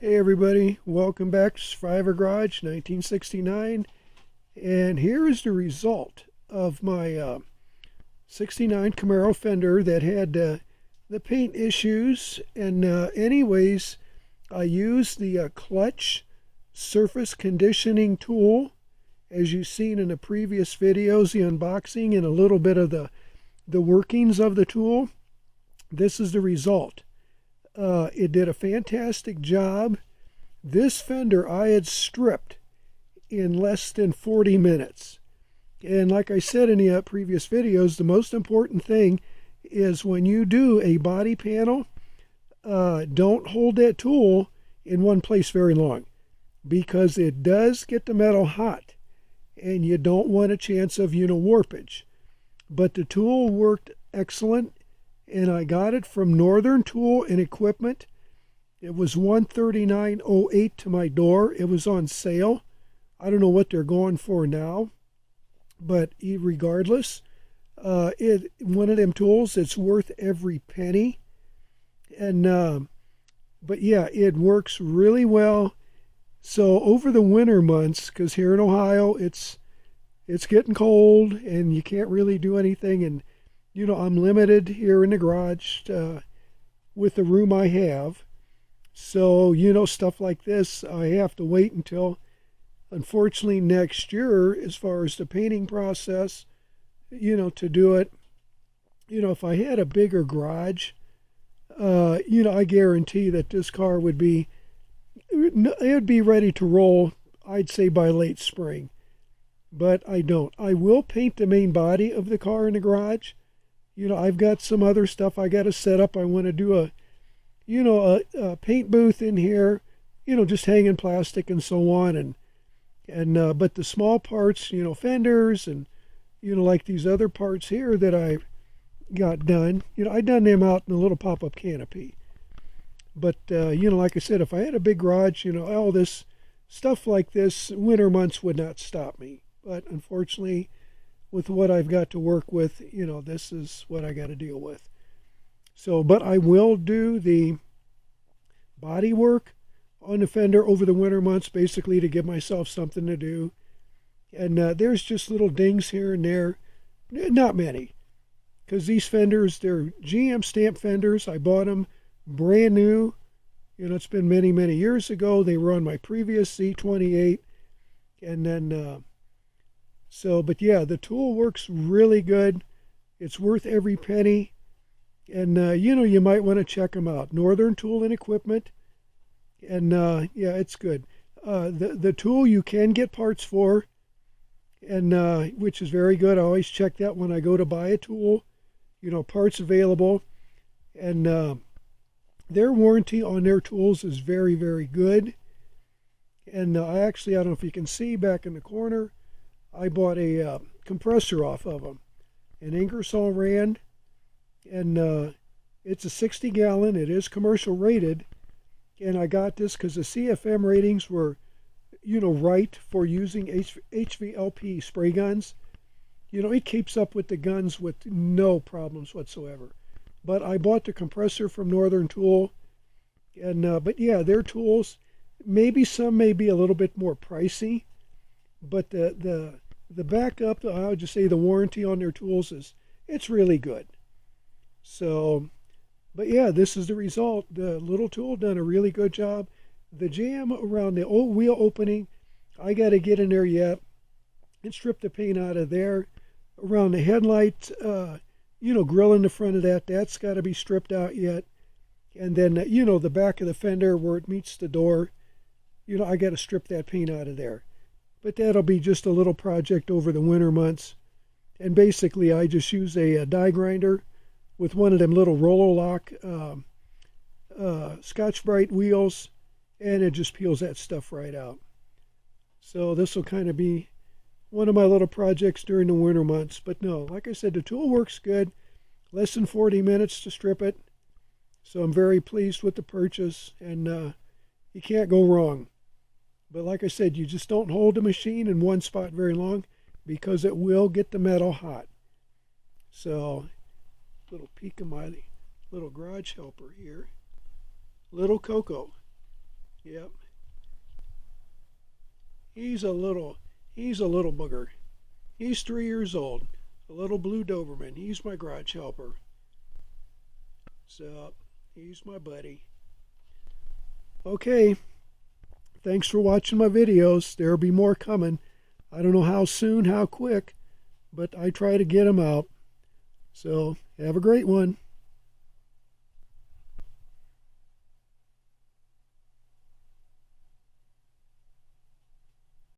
Hey everybody, welcome back to Survivor Garage 1969, and here is the result of my 69 Camaro Fender that had the paint issues. And anyways, I used the clutch surface conditioning tool, as you've seen in the previous videos, the unboxing and a little bit of the workings of the tool. This is the result. It did a fantastic job. This fender I had stripped in less than 40 minutes. And like I said in the previous videos, the most important thing is when you do a body panel, don't hold that tool in one place very long, because it does get the metal hot and you don't want a chance of warpage. But the tool worked excellent, and I got it from Northern Tool and Equipment. It was $139.08 to my door. It was on sale. I don't know what they're going for now, but regardless, one of them tools, it's worth every penny. And but yeah, it works really well. So over the winter months, because here in Ohio it's getting cold and you can't really do anything, and I'm limited here in the garage with the room I have. So, stuff like this, I have to wait until, unfortunately, next year, as far as the painting process, to do it. If I had a bigger garage, I guarantee that this car would be ready to roll, I'd say, by late spring. But I don't. I will paint the main body of the car in the garage. I've got some other stuff I got to set up. I want to do a paint booth in here, just hanging plastic and so on. And but the small parts, fenders and, like these other parts here that I got done, I done them out in a little pop-up canopy. But, like I said, if I had a big garage, all this stuff like this, winter months would not stop me. But unfortunately, with what I've got to work with, this is what I got to deal with. So, but I will do the body work on the fender over the winter months, basically to give myself something to do. And there's just little dings here and there, not many, because these fenders, they're GM stamp fenders. I bought them brand new. It's been many, many years ago. They were on my previous Z28, and then but yeah, the tool works really good. It's worth every penny. And, you might want to check them out. Northern Tool and Equipment. And, yeah, it's good. The tool you can get parts for, and which is very good. I always check that when I go to buy a tool. Parts available. And their warranty on their tools is very, very good. And I don't know if you can see back in the corner, I bought a compressor off of them, an Ingersoll Rand, and it's a 60-gallon. It is commercial rated, and I got this because the CFM ratings were, right for using HVLP spray guns. It keeps up with the guns with no problems whatsoever. But I bought the compressor from Northern Tool, and but yeah, their tools, maybe some may be a little bit more pricey, but the backup, I would just say the warranty on their tools it's really good. So, but yeah, this is the result. The little tool done a really good job. The jam around the old wheel opening, I got to get in there yet and strip the paint out of there. Around the headlight, grill in the front of that's got to be stripped out yet. And then, the back of the fender where it meets the door, I got to strip that paint out of there. But that'll be just a little project over the winter months. And basically, I just use a die grinder with one of them little roller lock Scotch-Brite wheels, and it just peels that stuff right out. So this will kind of be one of my little projects during the winter months. But no, like I said, the tool works good. Less than 40 minutes to strip it. So I'm very pleased with the purchase, and you can't go wrong. But like I said, you just don't hold the machine in one spot very long, because it will get the metal hot. So, little peek of my little garage helper here. Little Coco. Yep. He's a little booger. He's 3 years old. A little blue Doberman. He's my garage helper. So, he's my buddy. Okay. Thanks for watching my videos. There'll be more coming. I don't know how soon, how quick, but I try to get them out. So, have a great one.